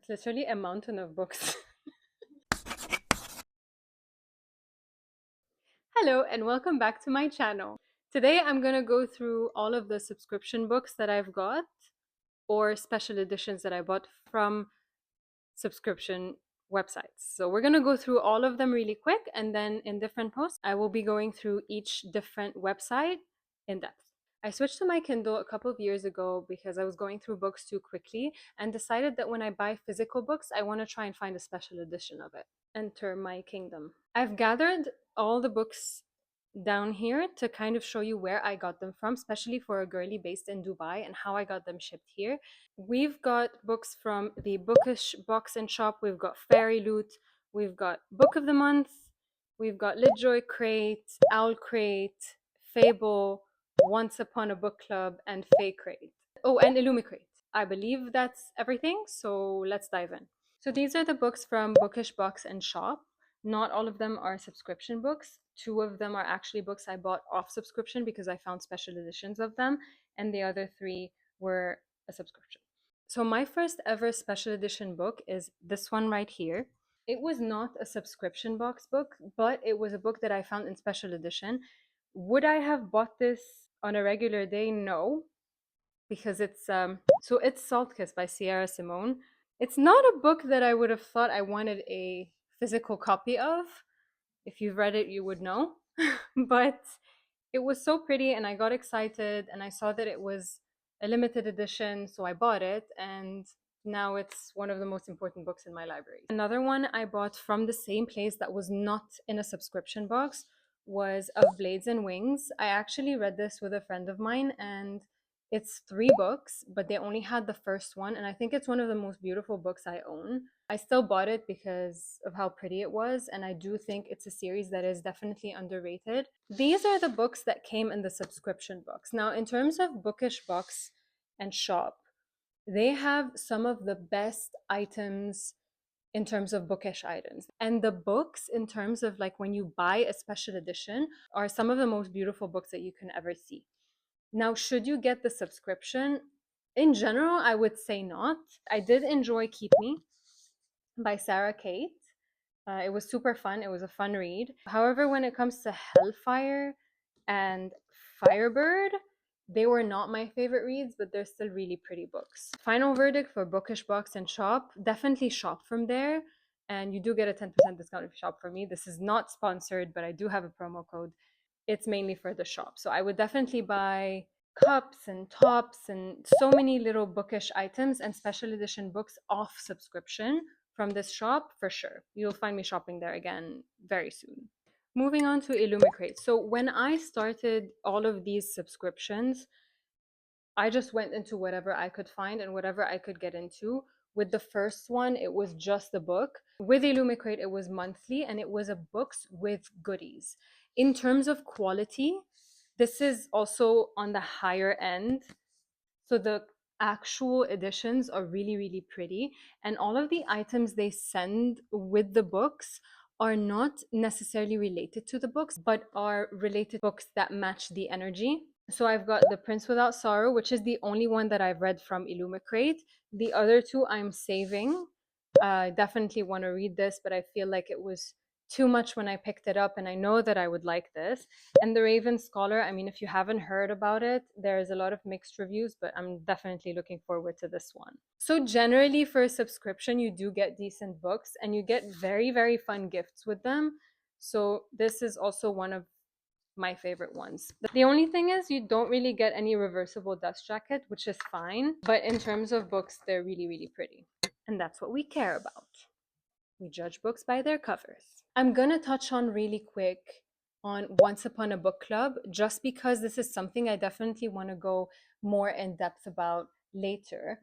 It's literally a mountain of books. Hello and welcome back to my channel. Today I'm gonna go through all of the subscription books that I've got or special editions that I bought from subscription websites. So we're gonna go through all of them really quick, and then in different posts I will be going through each different website in depth. I switched to my Kindle a couple of years ago because I was going through books too quickly and decided that when I buy physical books, I want to try and find a special edition of it. Enter my kingdom. I've gathered all the books down here to kind of show you where I got them from, especially for a girly based in Dubai, and how I got them shipped here. We've got books from the Bookish Box Shop, we've got Fairyloot, we've got Book of the Month, we've got LitJoy Crate, Owlcrate, Fabled, Once Upon a Book Club, and Fae Crate. Oh, and Illumicrate. I believe that's everything, so let's dive in. So these are the books from Bookish Box Shop. Not all of them are subscription books. 2 of them are actually books I bought off subscription because I found special editions of them, and the other 3 were a subscription. So my first ever special edition book is this one right here. It was not a subscription box book, but it was a book that I found in special edition. Would I have bought this on a regular day? No, because it's Salt Kiss by Sierra Simone. It's not a book that I would have thought I wanted a physical copy of. If you've read it, you would know. But it was so pretty and I got excited and I saw that it was a limited edition, so I bought it, and now it's one of the most important books in my library. Another one I bought from the same place that was not in a subscription box was Of Blades and Wings. I actually read this with a friend of mine, and it's 3 books, but they only had the first one, and I think it's one of the most beautiful books I own. I still bought it because of how pretty it was, and I do think it's a series that is definitely underrated. These are the books that came in the subscription box. Now, in terms of Bookish Box Shop, they have some of the best items in terms of bookish items. And the books, in terms of like when you buy a special edition, are some of the most beautiful books that you can ever see. Now, should you get the subscription? In general, I would say not. I did enjoy Keep Me by Sarah Kate. It was super fun. It was a fun read. However, when it comes to Hellfire and Firebird, they were not my favorite reads, but they're still really pretty books. Final verdict for Bookish Box Shop: definitely shop from there. And you do get a 10% discount if you shop from me. This is not sponsored, but I do have a promo code. It's mainly for the shop. So I would definitely buy cups and tops and so many little bookish items and special edition books off subscription from this shop for sure. You'll find me shopping there again very soon. Moving on to Illumicrate. So when I started all of these subscriptions, I just went into whatever I could find and whatever I could get into. With the first one, it was just the book. With Illumicrate, it was monthly, and it was a books with goodies. In terms of quality, this is also on the higher end. So the actual editions are really, really pretty. And all of the items they send with the books are not necessarily related to the books, but are related books that match the energy. So I've got The Prince Without Sorrow, which is the only one that I've read from Illumicrate. The other 2 I'm saving. I definitely want to read this, but I feel like it was too much when I picked it up, and I know that I would like this. And The Raven Scholar, I mean, if you haven't heard about it, there's a lot of mixed reviews, but I'm definitely looking forward to this one. So generally for a subscription, you do get decent books and you get very, very fun gifts with them. So this is also one of my favorite ones. The only thing is you don't really get any reversible dust jacket, which is fine. But in terms of books, they're really, really pretty. And that's what we care about. We judge books by their covers. I'm gonna touch on really quick on Once Upon a Book Club, just because this is something I definitely want to go more in depth about later.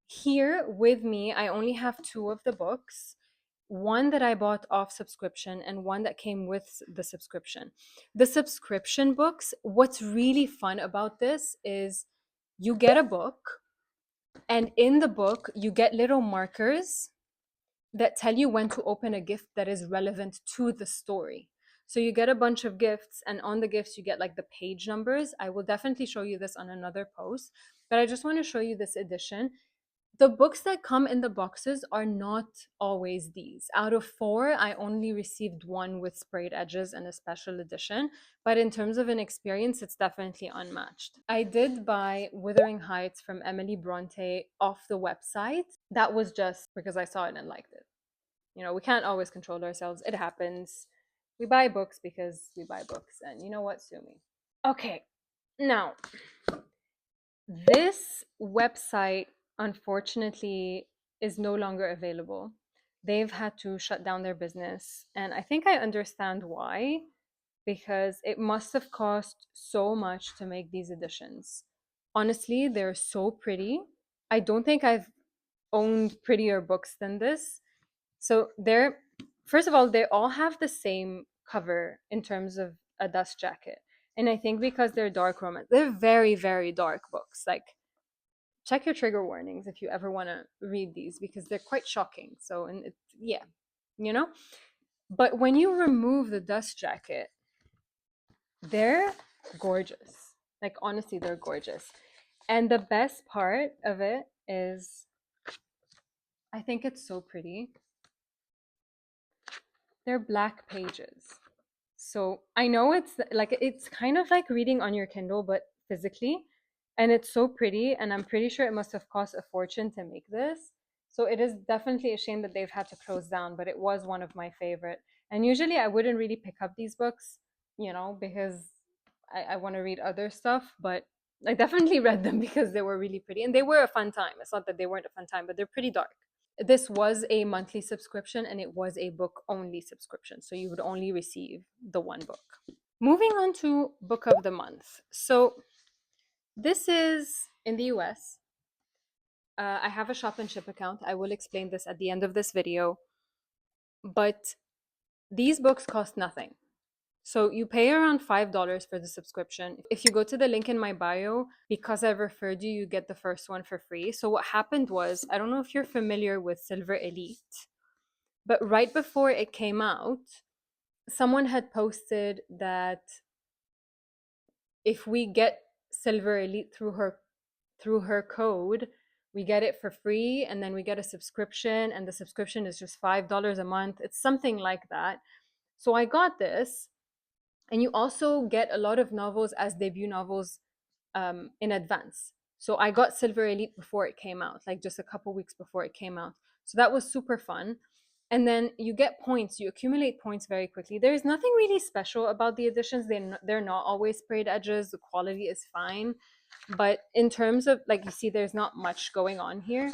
Here with me, I only have 2 of the books. One that I bought off subscription and one that came with the subscription. The subscription books, what's really fun about this is you get a book, and in the book, you get little markers that tell you when to open a gift that is relevant to the story. So you get a bunch of gifts, and on the gifts you get like the page numbers. I will definitely show you this on another post, but I just want to show you this edition. The books that come in the boxes are not always these. Out of 4, I only received one with sprayed edges and a special edition. But in terms of an experience, it's definitely unmatched. I did buy Wuthering Heights from Emily Bronte off the website. That was just because I saw it and liked it. You know, we can't always control ourselves. It happens. We buy books because we buy books. And you know what? Sue me. Okay, now this website, unfortunately, is no longer available. They've had to shut down their business, and I think I understand why, because it must have cost so much to make these editions. Honestly, they're so pretty. I don't think I've owned prettier books than this. So they're, first of all, they all have the same cover in terms of a dust jacket. And I think because they're dark romance, they're very, very dark books. Like, check your trigger warnings if you ever want to read these because they're quite shocking. So, and it's, yeah, you know? But when you remove the dust jacket, they're gorgeous. Like, honestly, they're gorgeous. And the best part of it is, I think it's so pretty. They're black pages. So I know it's kind of like reading on your Kindle, but physically. And it's so pretty. And I'm pretty sure it must have cost a fortune to make this. So it is definitely a shame that they've had to close down, but it was one of my favorite. And usually I wouldn't really pick up these books, you know, because I want to read other stuff, but I definitely read them because they were really pretty and they were a fun time. It's not that they weren't a fun time, but they're pretty dark. This was a monthly subscription and it was a book only subscription. So you would only receive the one book. Moving on to book of the month. So this is in the US. I have a shop and ship account. I will explain this at the end of this video. But these books cost nothing. So you pay around $5 for the subscription. If you go to the link in my bio, because I've referred you, you get the first one for free. So what happened was, I don't know if you're familiar with Silver Elite, but right before it came out, someone had posted that if we get Silver Elite through her code, we get it for free and then we get a subscription and the subscription is just $5 a month. It's something like that. So I got this, and you also get a lot of novels as debut novels in advance. So I got Silver Elite before it came out, like just a couple weeks before it came out. So that was super fun. And then you get points, you accumulate points very quickly. There's nothing really special about the editions. They're not always sprayed edges. The quality is fine. But in terms of, like, you see, there's not much going on here.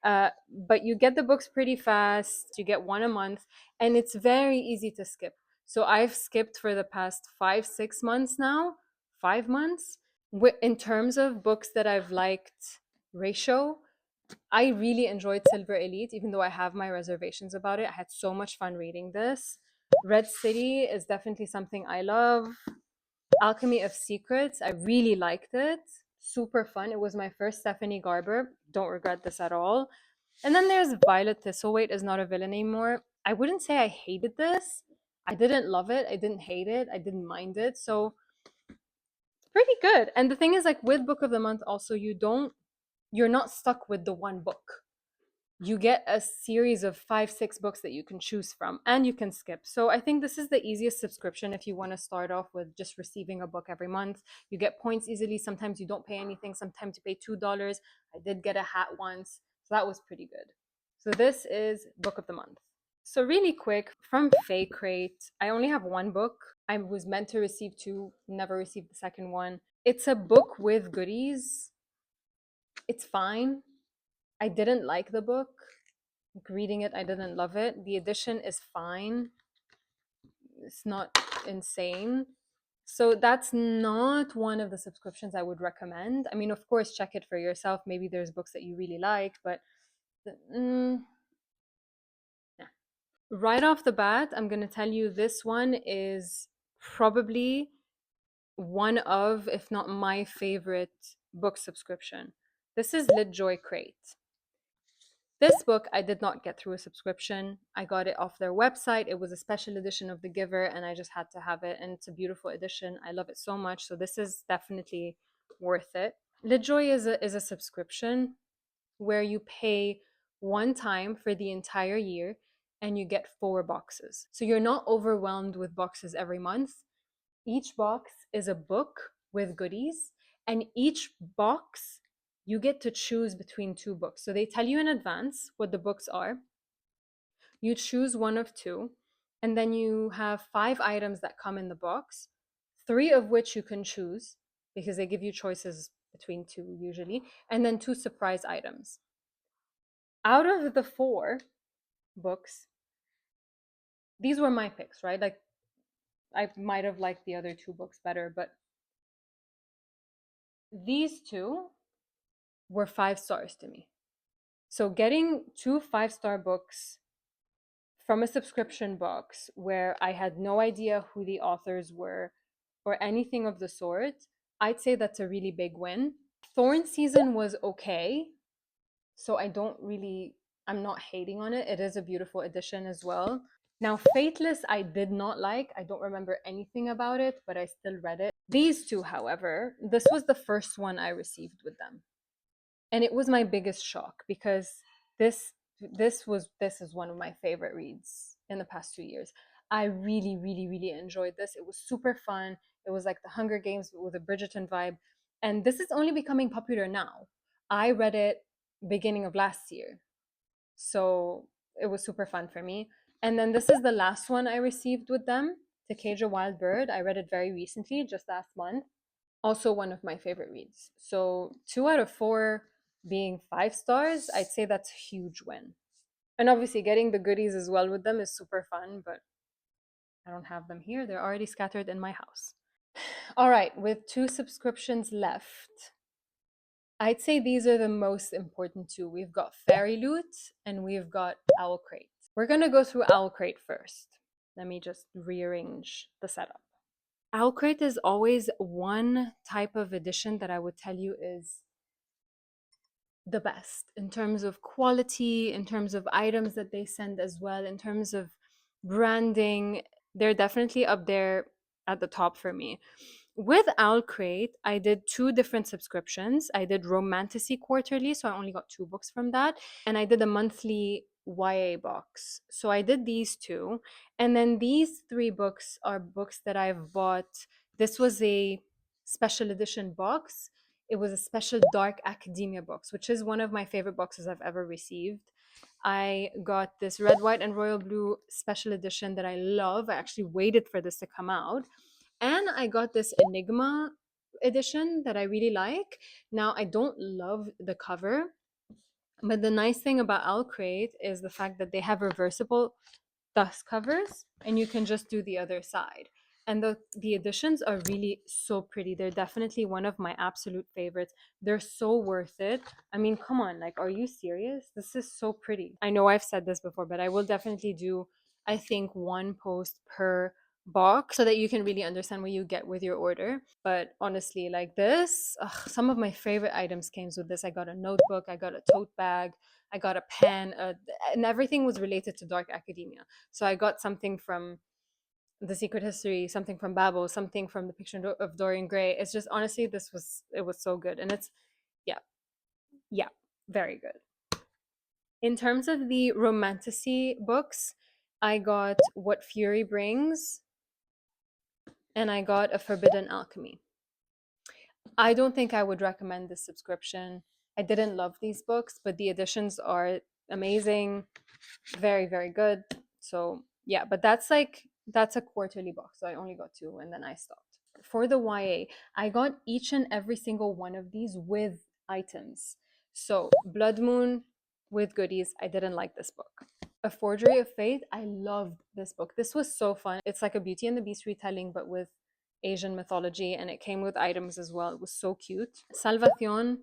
But you get the books pretty fast. You get one a month, and it's very easy to skip. So I've skipped for the past 5-6 months now, 5 months. In terms of books that I've liked ratio, I really enjoyed Silver Elite, even though I have my reservations about it. I had so much fun reading this. Red City is definitely something I love. Alchemy of Secrets, I really liked it. Super fun. It was my first Stephanie Garber. Don't regret this at all. And then there's Violet Thistlethwaite is Not a Villain Anymore. I wouldn't say I hated this. I didn't love it. I didn't hate it. I didn't mind it. So pretty good. And the thing is, like, with Book of the Month also, you're not stuck with the one book. You get a series of 5-6 books that you can choose from, and you can skip. So I think this is the easiest subscription if you want to start off with just receiving a book every month. You get points easily. Sometimes you don't pay anything. Sometimes you pay $2. I did get a hat once, so that was pretty good. So this is Book of the Month. So really quick, from Fae Crate, I only have one book. I was meant to receive 2, never received the second one. It's a book with goodies. It's fine. I didn't like the book. Like, reading it, I didn't love it. The edition is fine. It's not insane. So that's not one of the subscriptions I would recommend. I mean, of course, check it for yourself. Maybe there's books that you really like, but yeah. Right off the bat, I'm going to tell you this one is probably one of, if not my favorite book subscription. This is LitJoy Crate. This book I did not get through a subscription. I got it off their website. It was a special edition of The Giver, and I just had to have it. And it's a beautiful edition. I love it so much. So this is definitely worth it. LitJoy is a subscription. where you pay one time for the entire year and you get 4 boxes. So you're not overwhelmed with boxes every month. Each box is a book with goodies, and each box you get to choose between 2 books. So they tell you in advance what the books are. You choose one of 2, and then you have 5 items that come in the box, 3 of which you can choose because they give you choices between 2 usually, and then 2 surprise items. Out of the 4 books, these were my picks, right? Like, I might have liked the other 2 books better, but these 2 were 5 stars to me. So getting 2 5-star books from a subscription box where I had no idea who the authors were or anything of the sort, I'd say that's a really big win. Thorn Season was okay, so I'm not hating on it. It is a beautiful edition as well. Now, Fateless, I did not like. I don't remember anything about it, but I still read it. These 2, however, this was the first one I received with them. And it was my biggest shock because this is one of my favorite reads in the past 2 years. I really, really, really enjoyed this. It was super fun. It was like the Hunger Games with a Bridgerton vibe. And this is only becoming popular now. I read it beginning of last year. So it was super fun for me. And then this is the last one I received with them, To Cage a Wild Bird. I read it very recently, just last month. Also one of my favorite reads. So 2 out of 4 being 5 stars, I'd say that's a huge win. And obviously getting the goodies as well with them is super fun, but I don't have them here. They're already scattered in my house. All right, with 2 subscriptions left, I'd say these are the most important 2. We've got Fairyloot and we've got Owlcrate. We're gonna go through Owlcrate first. Let me just rearrange the setup. Owlcrate is always one type of edition that I would tell you is the best in terms of quality, in terms of items that they send as well, in terms of branding. They're definitely up there at the top for me. With Owlcrate, I did 2 different subscriptions. I did Romantasy quarterly, so I only got 2 books from that, and I did a monthly YA box. So I did these 2, and then these 3 books are books that I've bought. This was a special edition box. It was a special dark academia box, which is one of my favorite boxes I've ever received. I got this red, white, and royal blue special edition that I love. I actually waited for this to come out. And I got this Enigma edition that I really like. Now, I don't love the cover, but the nice thing about Owlcrate is the fact that they have reversible dust covers and you can just do the other side. And the editions are really so pretty. They're definitely one of my absolute favorites. They're so worth it. I mean, come on, like, are you serious? This is so pretty. I know I've said this before, but I will definitely do, I think, 1 post per box so that you can really understand what you get with your order. But honestly, like this, some of my favorite items came with this. I got a notebook, I got a tote bag, I got a pen, and everything was related to dark academia. So I got something from The Secret History, something from Babel, something from The Picture of Dorian Gray. It's just, honestly, it was so good. And it's, yeah, yeah, very good. In terms of the romantasy books, I got What Fury Brings, and I got A Forbidden Alchemy. I don't think I would recommend this subscription. I didn't love these books, but the editions are amazing, very, very good. So yeah, but that's a quarterly box. So I only got 2 and then I stopped. For the YA, I got each and every single one of these with items. So Blood Moon with goodies. I didn't like this book. A Forgery of Fate. I loved this book. This was so fun. It's like a Beauty and the Beast retelling, but with Asian mythology, and it came with items as well. It was so cute. Salvacion.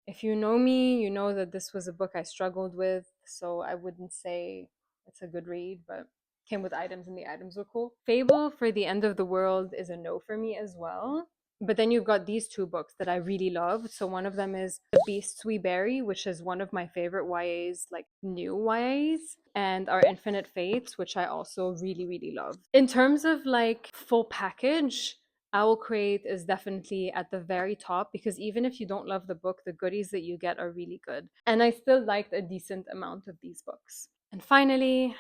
If you know me, you know that this was a book I struggled with, so I wouldn't say it's a good read, but came with items and the items were cool. Fable for the End of the World is a no for me as well. But then you've got these 2 books that I really loved. So one of them is The Beasts We Bury, which is one of my favorite YAs, like new YAs, and Our Infinite Fates, which I also really, really love. In terms of like full package, Owlcrate is definitely at the very top because even if you don't love the book, the goodies that you get are really good. And I still liked a decent amount of these books. And finally,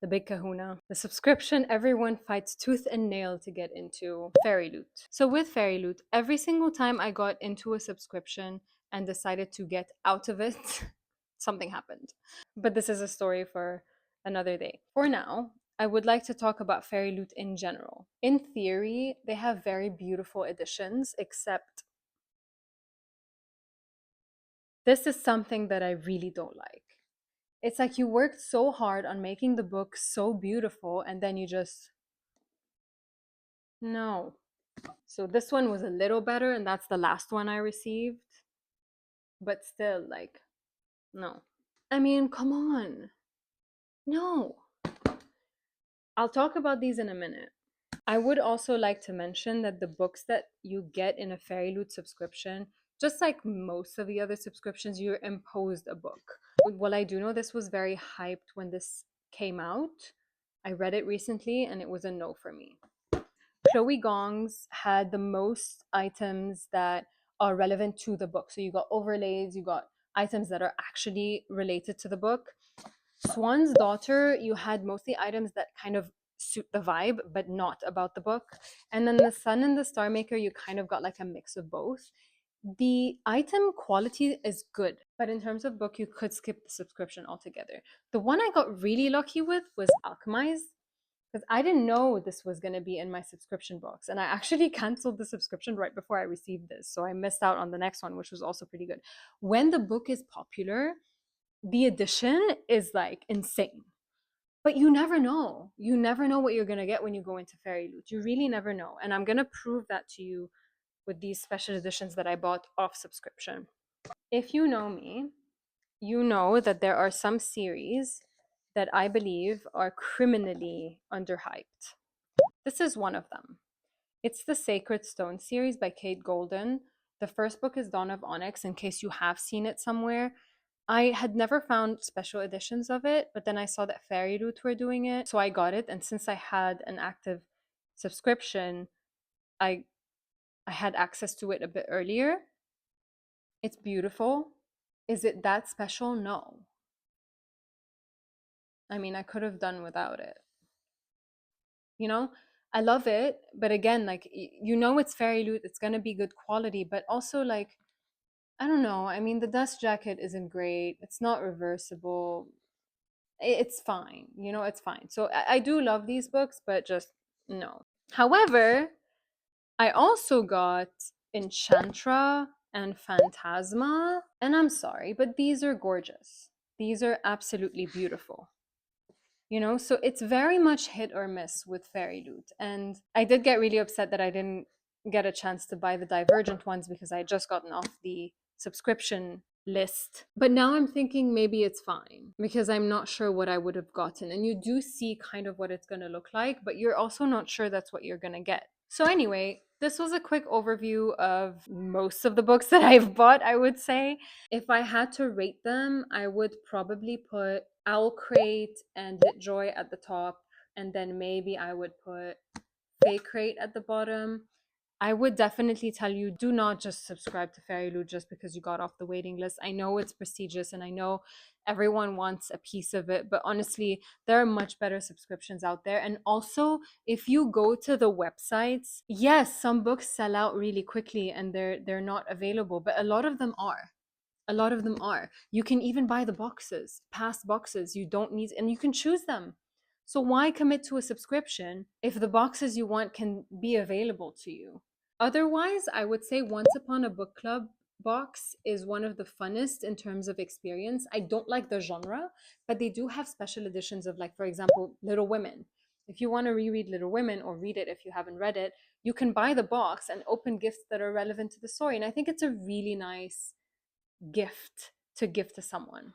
the big kahuna, the subscription everyone fights tooth and nail to get into, Fairyloot. So with Fairyloot, every single time I got into a subscription and decided to get out of it, something happened. But this is a story for another day. For now, I would like to talk about Fairyloot in general. In theory, they have very beautiful editions, except this is something that I really don't like. It's like you worked so hard on making the book so beautiful and then you just, no. So this one was a little better and that's the last one I received. But still, like, no. I mean, come on. No. I'll talk about these in a minute. I would also like to mention that the books that you get in a Fairyloot subscription, just like most of the other subscriptions, you're imposed a book. Well, I do know this was very hyped when this came out. I read it recently and it was a no for me. Chloe Gong's had the most items that are relevant to the book. So you got overlays, you got items that are actually related to the book. Swan's Daughter, you had mostly items that kind of suit the vibe, but not about the book. And then The Sun and the Star Maker, you kind of got like a mix of both. The item quality is good, but in terms of book, you could skip the subscription altogether. The one I got really lucky with was Alchemized, because I didn't know this was going to be in my subscription box. And I actually canceled the subscription right before I received this. So I missed out on the next one, which was also pretty good. When the book is popular, the edition is like insane. But you never know. You never know what you're going to get when you go into Fairyloot. You really never know. And I'm going to prove that to you with these special editions that I bought off subscription. If you know me, you know that there are some series that I believe are criminally underhyped. This is one of them. It's the Sacred Stone series by Kate Golden. The first book is Dawn of Onyx, in case you have seen it somewhere. I had never found special editions of it, but then I saw that Fairyloot were doing it, so I got it. And since I had an active subscription, I had access to it a bit earlier. It's beautiful. Is it that special? No. I mean, I could have done without it. You know, I love it, but again, like, you know, it's Fairyloot, it's gonna be good quality, but also, like, I don't know. I mean, the dust jacket isn't great. It's not reversible. It's fine. You know, it's fine. So I do love these books, but just no. However, I also got Enchantra and Phantasma, and I'm sorry, but these are gorgeous. These are absolutely beautiful. You know, so it's very much hit or miss with Fairyloot. And I did get really upset that I didn't get a chance to buy the Divergent ones because I had just gotten off the subscription list. But now I'm thinking maybe it's fine because I'm not sure what I would have gotten. And you do see kind of what it's going to look like, but you're also not sure that's what you're going to get. So anyway, this was a quick overview of most of the books that I've bought, I would say. If I had to rate them, I would probably put Owlcrate and LitJoy at the top, and then maybe I would put Fae Crate at the bottom. I would definitely tell you, do not just subscribe to Fairyloot just because you got off the waiting list. I know it's prestigious and I know everyone wants a piece of it, but honestly, there are much better subscriptions out there. And also, if you go to the websites, yes, some books sell out really quickly and they're not available, but a lot of them are. A lot of them are. You can even buy the boxes, past boxes. You don't need, and you can choose them. So why commit to a subscription if the boxes you want can be available to you? Otherwise, I would say Once Upon a Book Club box is one of the funnest in terms of experience. I don't like the genre, but they do have special editions of, like, for example, Little Women. If you want to reread Little Women or read it if you haven't read it, you can buy the box and open gifts that are relevant to the story. And I think it's a really nice gift to give to someone.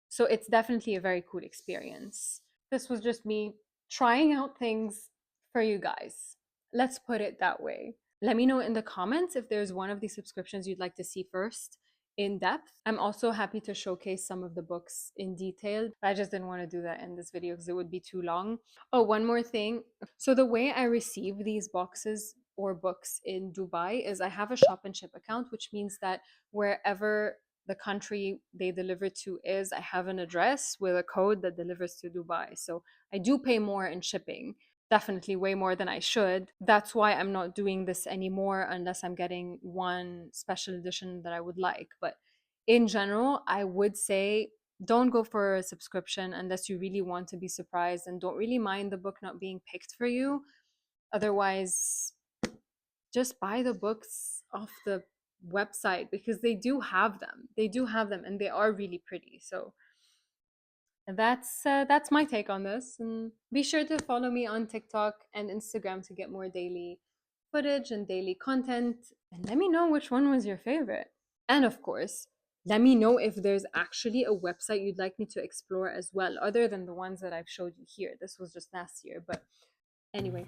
So it's definitely a very cool experience. This was just me trying out things for you guys. Let's put it that way. Let me know in the comments if there's one of these subscriptions you'd like to see first in depth. I'm also happy to showcase some of the books in detail. I just didn't want to do that in this video because it would be too long. Oh, one more thing. So the way I receive these boxes or books in Dubai is I have a shop and ship account, which means that wherever the country they deliver to is, I have an address with a code that delivers to Dubai. So I do pay more in shipping, definitely way more than I should. That's why I'm not doing this anymore unless I'm getting one special edition that I would like. But in general, I would say don't go for a subscription unless you really want to be surprised and don't really mind the book not being picked for you. Otherwise, just buy the books off the website because they do have them. They do have them and they are really pretty. So that's my take on this. And be sure to follow me on TikTok and Instagram to get more daily footage and daily content. And let me know which one was your favorite. And of course, let me know if there's actually a website you'd like me to explore as well, other than the ones that I've showed you here. This was just last year, but anyway.